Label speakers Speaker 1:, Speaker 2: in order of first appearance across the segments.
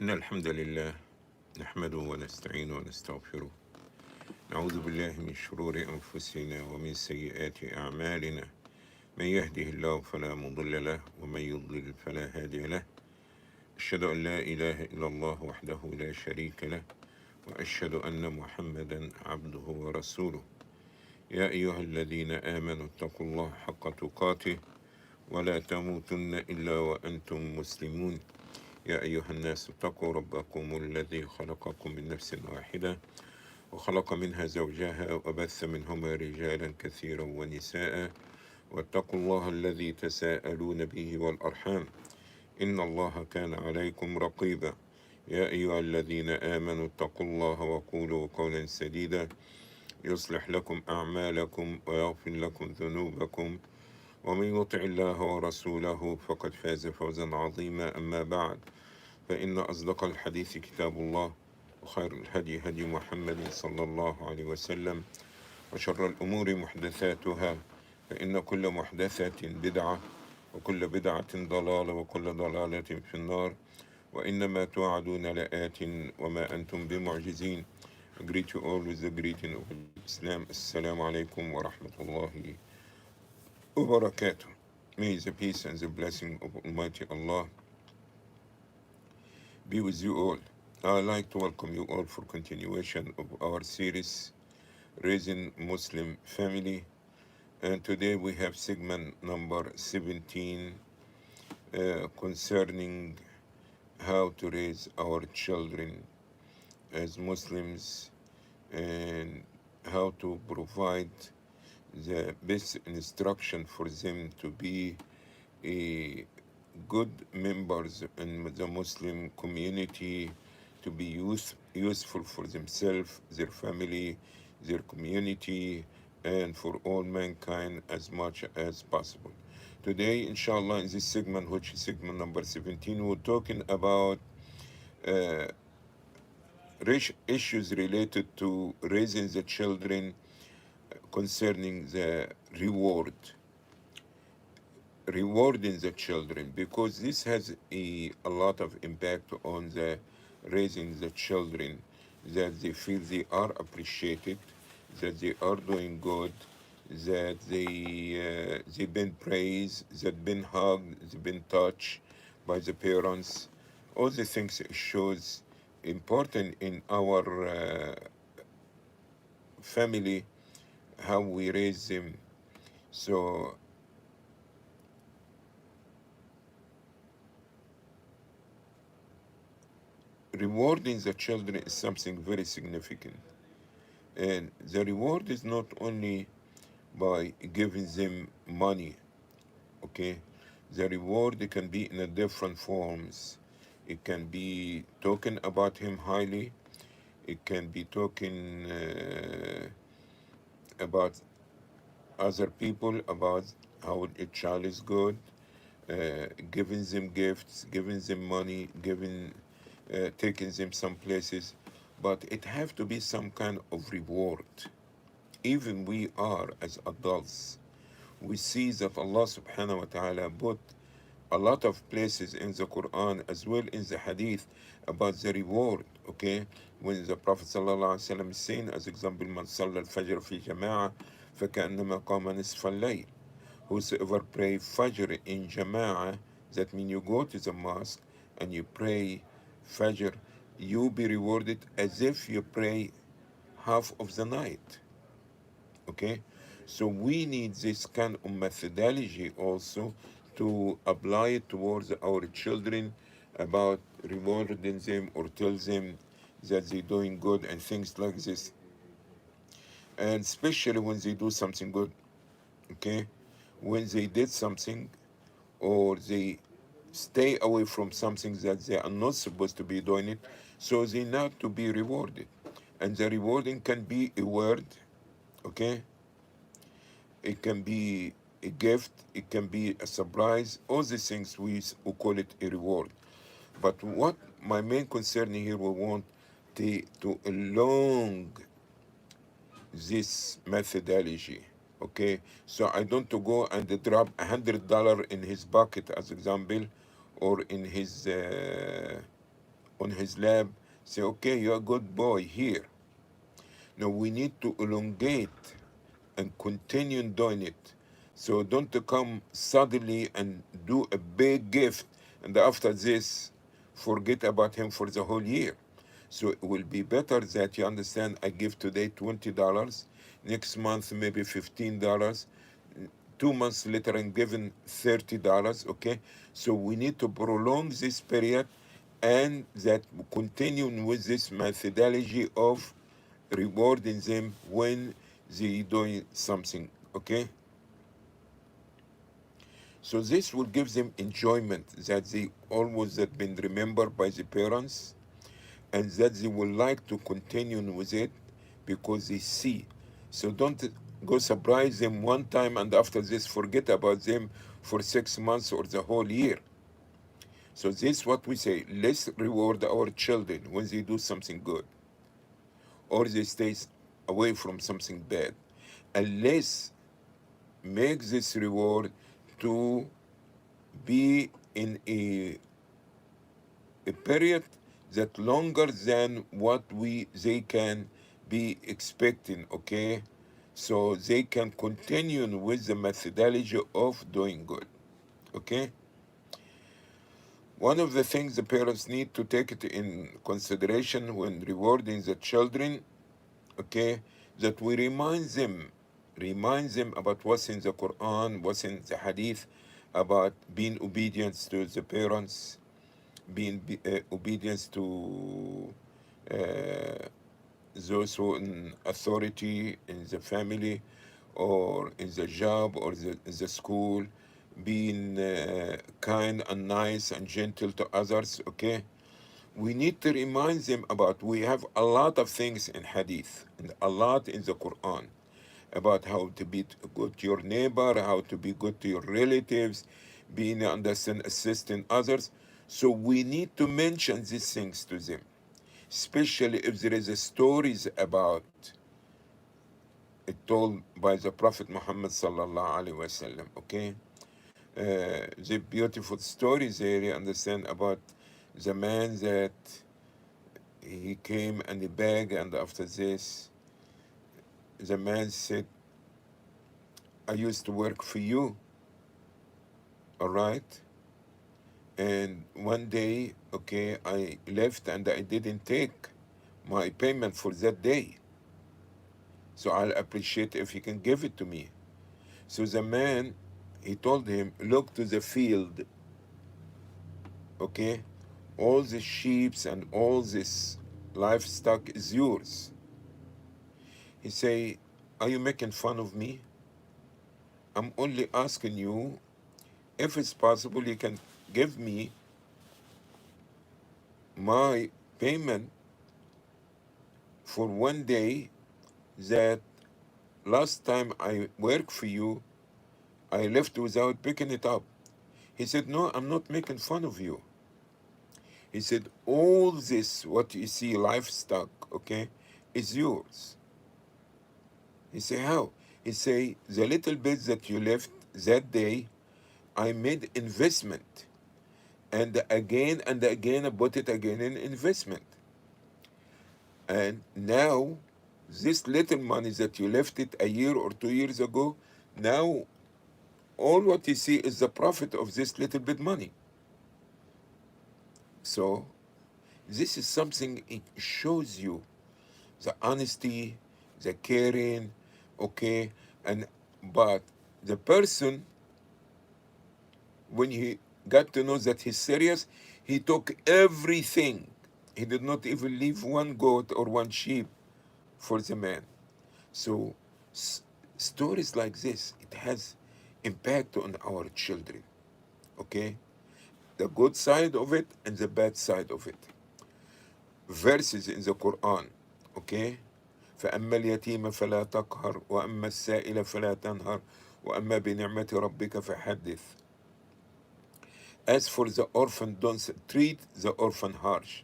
Speaker 1: إن الحمد لله نحمده ونستعينه ونستغفره. نعوذ بالله من شرور أنفسنا ومن سيئات أعمالنا. من يهده الله فلا مضل له ومن يضلل فلا هادي له. أشهد أن لا إله إلا الله وحده لا شريك له، وأشهد أن محمدا عبده ورسوله. يا أيها الذين آمنوا اتقوا الله حق تقاته ولا تموتن إلا وأنتم مسلمون. يا أيها الناس اتقوا ربكم الذي خلقكم من نفس واحدة وخلق منها زوجها وبث منهما رجالا كثيرا ونساء، واتقوا الله الذي تساءلون به والأرحام إن الله كان عليكم رقيبا. يا أيها الذين آمنوا اتقوا الله وقولوا قولا سديدا يصلح لكم أعمالكم ويغفر لكم ذنوبكم، ومن يطع الله ورسوله فقد فاز فوزا عظيما. أما بعد، فإن أصدق الحديث كتاب الله، وخير الهدي هدي محمد صلى الله عليه وسلم، وشر الأمور محدثاتها، فإن كل محدثة بدعة وكل بدعة ضلالة وكل ضلالة في النار، وإنما توعدون لآت وما أنتم بمعجزين. I greet you all with the greeting of Islam. Assalamu alaikum wa rahmatullahi wa barakatuh. May the peace and the blessing of Almighty Allah be with you all. I'd like to welcome you all for continuation of our series, Raising Muslim Family. And today we have segment number 17 concerning how to raise our children as Muslims and how to provide the best instruction for them to be a good members in the Muslim community, to be useful for themselves, their family, their community, and for all mankind as much as possible. Today, inshallah, in this segment, which is segment number 17, we're talking about uh, issues related to raising the children concerning the rewarding the children, because this has a lot of impact on the raising the children, that they feel they are appreciated, that they are doing good, that they've been praised, they've been hugged, they've been touched by the parents. All the things shows important in our family, how we raise them. So rewarding the children is something very significant. And the reward is not only by giving them money, okay? The reward can be in a different forms. It can be talking about him highly. It can be talking about other people, about how a child is good, giving them gifts, giving them money, taking them some places. But it have to be some kind of reward. Even we are as adults, we see that Allah subhanahu wa ta'ala put a lot of places in the Quran as well in the Hadith about the reward, okay? When the Prophet sallallahu alaihi wasallam is saying, as example, man salla al-fajr fi jama'a فكأنما قام نصف الليل. Whosoever pray Fajr in Jama'ah, that means you go to the mosque and you pray Fajr, you be rewarded as if you pray half of the night. Okay? So we need this kind of methodology also to apply it towards our children, about rewarding them or tell them that they're doing good and things like this. And especially when they do something good, okay? When they did something or they stay away from something that they are not supposed to be doing it, so they need to be rewarded. And the rewarding can be a word, okay? It can be a gift, it can be a surprise. All these things we call it a reward. But what my main concern here, we want to along this methodology. Okay, so I don't to go and drop $100 in his bucket, as example, or in his on his lap, say, okay, you're a good boy here. No, we need to elongate and continue doing it. So don't come suddenly and do a big gift and after this forget about him for the whole year. So it will be better that you understand I give today $20, next month maybe $15, 2 months later I'm giving $30, okay? So we need to prolong this period and that continuing with this methodology of rewarding them when they doing something, okay? So this will give them enjoyment that they always have been remembered by the parents and that they would like to continue with it because they see. So don't go surprise them one time and after this forget about them for 6 months or the whole year. So this is what we say, let's reward our children when they do something good or they stay away from something bad. And let's make this reward to be in a period that longer than what they can be expecting, okay? So they can continue with the methodology of doing good, okay? One of the things the parents need to take it in consideration when rewarding the children, okay, that we remind them about what's in the Quran, what's in the Hadith, about being obedient to the parents, being obedience to uh, those who in authority in the family or in the job or the school, being kind and nice and gentle to others, okay? We need to remind them about we have a lot of things in hadith and a lot in the Quran about how to be good to your neighbor, how to be good to your relatives, being understand assisting others. So we need to mention these things to them, especially if there is a stories about it told by the Prophet Muhammad sallallahu alaihi wasallam. Okay, the beautiful stories there you understand about the man that he came and he begged, and after this, the man said, "I used to work for you, all right? And one day, okay, I left and I didn't take my payment for that day. So I'll appreciate if you can give it to me." So the man, he told him, look to the field, okay? All the sheep and all this livestock is yours. He say, are you making fun of me? I'm only asking you if it's possible you can give me my payment for one day that last time I worked for you, I left without picking it up. He said, no, I'm not making fun of you. He said, all this, what you see, livestock, okay, is yours. He said, how? He said, the little bit that you left that day, I made investment. And again I put it again in investment. And now, this little money that you left it a year or 2 years ago, now all what you see is the profit of this little bit money. So this is something, it shows you the honesty, the caring, okay? And but the person, when he got to know that he's serious, he took everything. He did not even leave one goat or one sheep for the man. So stories like this, it has impact on our children, okay? The good side of it and the bad side of it. Verses in the Quran, okay? فأما اليتيم فلا تقهر وأما السائل فلا تنهر وأما بنعمة ربك فحدث. As for the orphan, don't treat the orphan harsh.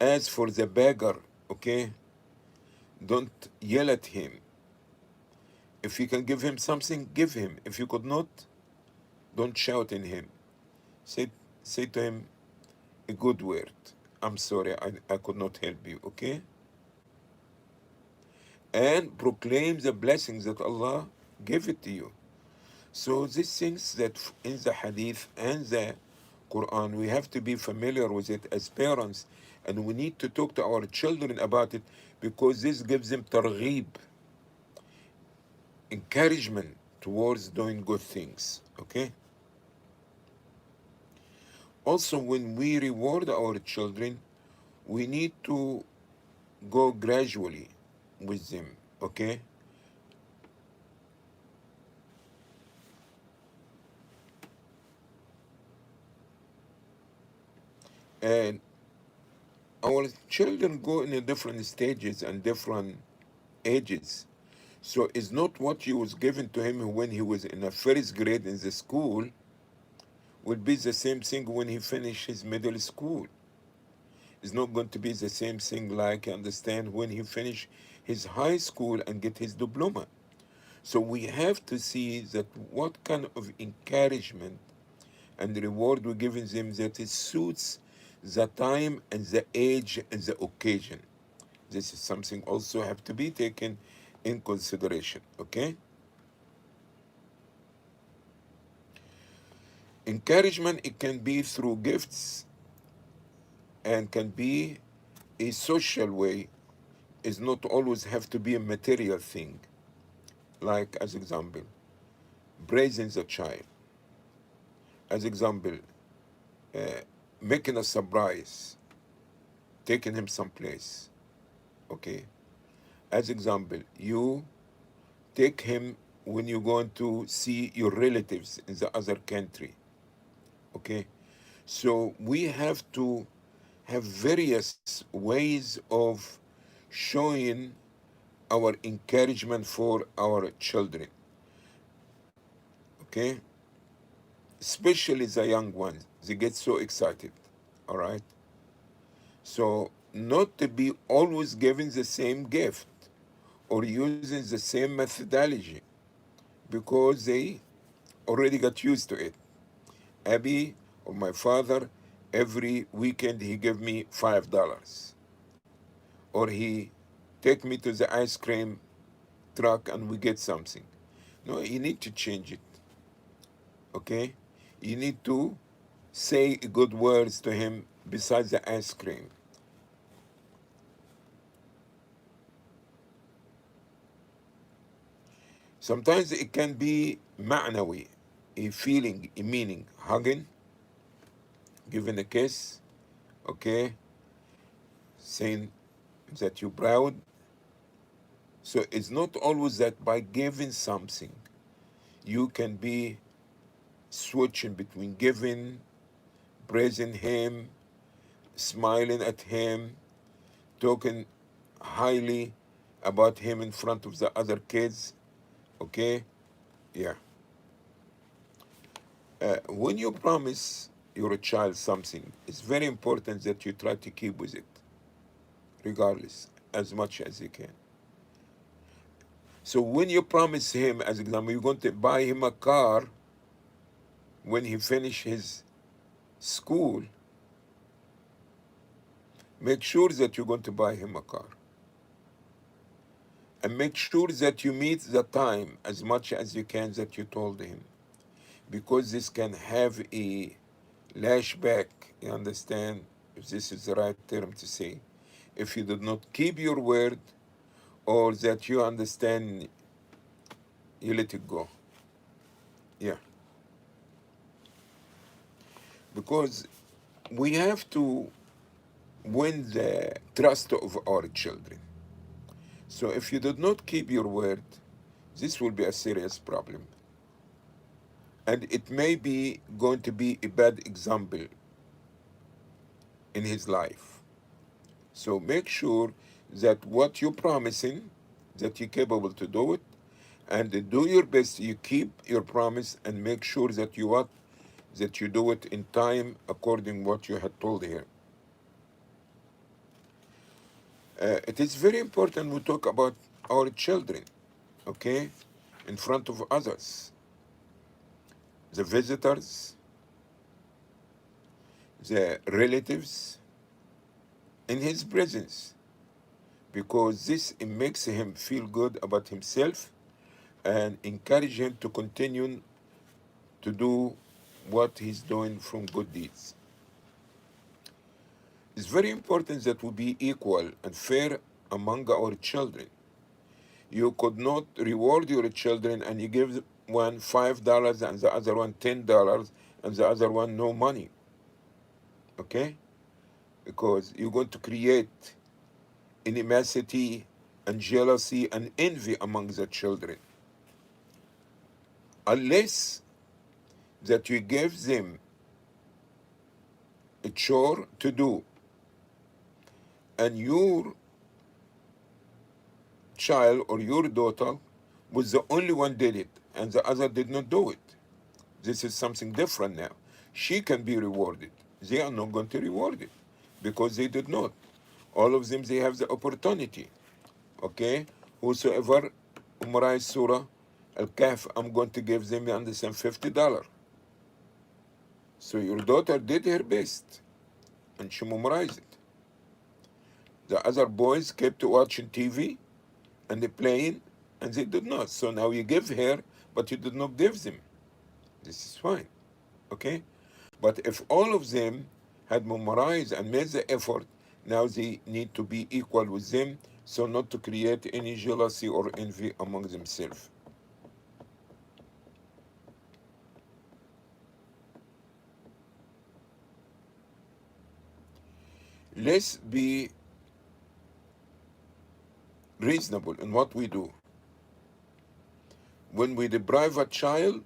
Speaker 1: As for the beggar, okay, don't yell at him. If you can give him something, give him. If you could not, don't shout in him. Say to him a good word. I'm sorry, I could not help you, okay? And proclaim the blessings that Allah gave it to you. So these things that in the hadith and the Quran, we have to be familiar with it as parents, and we need to talk to our children about it, because this gives them targheeb, encouragement towards doing good things, okay? Also, when we reward our children, we need to go gradually with them, okay? And our children go in a different stages and different ages. So it's not what you was given to him when he was in a first grade in the school will be the same thing when he finished his middle school. It's not going to be the same thing, like, understand, when he finish his high school and get his diploma. So we have to see that what kind of encouragement and reward we're giving them, that it suits the time and the age and the occasion. This is something also have to be taken in consideration, okay? Encouragement, it can be through gifts and can be a social way. Is not always have to be a material thing. Like, as example, praising the child. As example, uh, making a surprise, taking him someplace, okay? As example, you take him when you're going to see your relatives in the other country, okay? So we have to have various ways of showing our encouragement for our children, okay? Especially the young ones, they get so excited, all right? So, not to be always giving the same gift or using the same methodology, because they already got used to it. Abby or my father, every weekend he give me $5, or he take me to the ice cream truck and we get something. No, you need to change it, okay? You need to say good words to him besides the ice cream. Sometimes it can be معنوي, a feeling, a meaning, hugging, giving a kiss, okay, saying that you're proud. So it's not always that by giving something, you can be switching between giving, praising him, smiling at him, talking highly about him in front of the other kids, okay? Yeah. When you promise your child something, it's very important that you try to keep with it, regardless, as much as you can. So when you promise him, as example, you're going to buy him a car when he finish his school, make sure that you're going to buy him a car. And make sure that you meet the time as much as you can that you told him. Because this can have a lashback, you understand, if this is the right term to say. If you did not keep your word, or that you understand, you let it go. Yeah. Because we have to win the trust of our children. So if you did not keep your word, this will be a serious problem. And it may be going to be a bad example in his life. So make sure that what you're promising, that you're capable to do it, and do your best. You keep your promise and make sure that you what, that you do it in time according what you had told here. It is very important we talk about our children, okay, in front of others, the visitors, the relatives, in his presence, because this makes him feel good about himself and encourage him to continue to do what he's doing from good deeds. It's very important that we be equal and fair among our children. You could not reward your children and you give one $5 and the other one $10 and the other one no money. Okay? Because you're going to create animosity and jealousy and envy among the children. Unless that you give them a chore to do and your child or your daughter was the only one did it and the other did not do it. This is something different now. She can be rewarded. They are not going to reward it because they did not. All of them, they have the opportunity. Okay? Whosoever memorize Surah Al-Kahf, I'm going to give them, you understand, $50. So your daughter did her best and she memorized it. The other boys kept watching TV and they playing and they did not. So now you give her, but you did not give them. This is fine. Okay? But if all of them had memorized and made the effort, now they need to be equal with them, so not to create any jealousy or envy among themselves. Let's be reasonable in what we do. When we deprive a child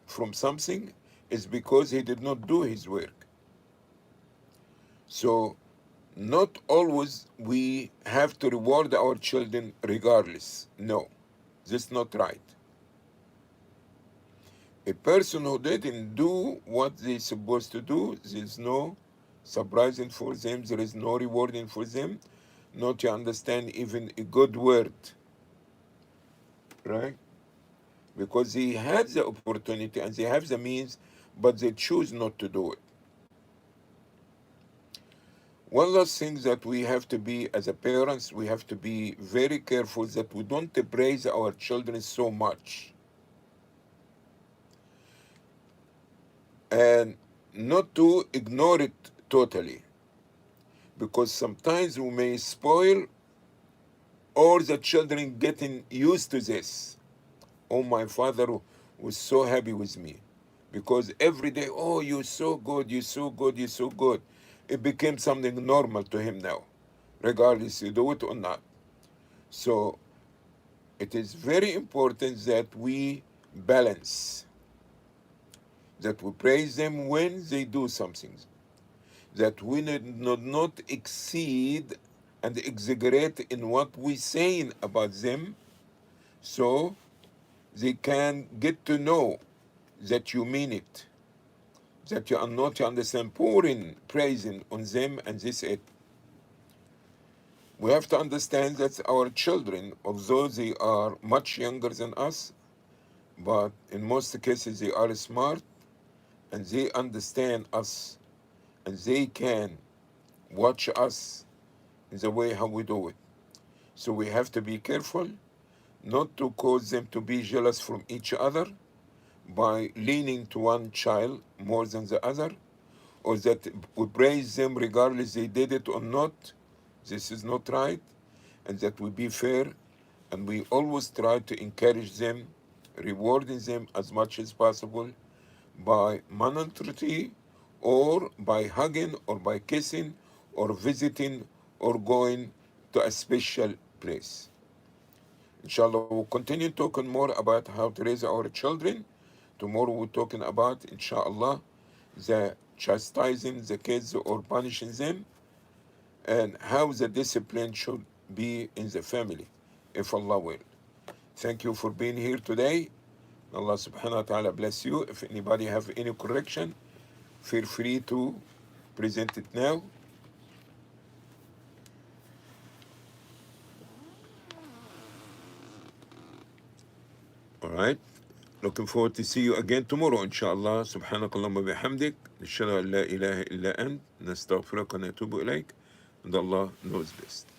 Speaker 1: from something, it's because he did not do his work. So not always we have to reward our children regardless. No, that's not right. A person who didn't do what they're supposed to do, there's no surprising for them, there is no rewarding for them, not to understand even a good word, right? Because they had the opportunity and they have the means, but they choose not to do it. One last thing that we have to be, as a parents, we have to be very careful that we don't praise our children so much. And not to ignore it totally. Because sometimes we may spoil or the children getting used to this. Oh, my father was so happy with me. Because every day, oh, you're so good, you're so good, you're so good. It became something normal to him now, regardless you do it or not. So it is very important that we balance, that we praise them when they do something, that we not exceed and exaggerate in what we're saying about them, so they can get to know that you mean it, that you are not, you understand, pouring praising on them and this it. We have to understand that our children, although they are much younger than us, but in most cases they are smart and they understand us and they can watch us in the way how we do it. So we have to be careful not to cause them to be jealous from each other by leaning to one child more than the other, or that we praise them regardless they did it or not. This is not right. And that we be fair and we always try to encourage them, rewarding them as much as possible by monetary or by hugging or by kissing or visiting or going to a special place. Inshallah, we'll continue talking more about how to raise our children. Tomorrow we're talking about, inshallah, the chastising the kids or punishing them and how the discipline should be in the family, if Allah will. Thank you for being here today. Allah subhanahu wa ta'ala bless you. If anybody have any correction, feel free to present it now. All right. Looking forward to see you again tomorrow, inshallah. سبحانك اللهم وبحمدك نشهد أن لا إله إلا أنت نستغفرك ونتوب إليك and Allah knows best.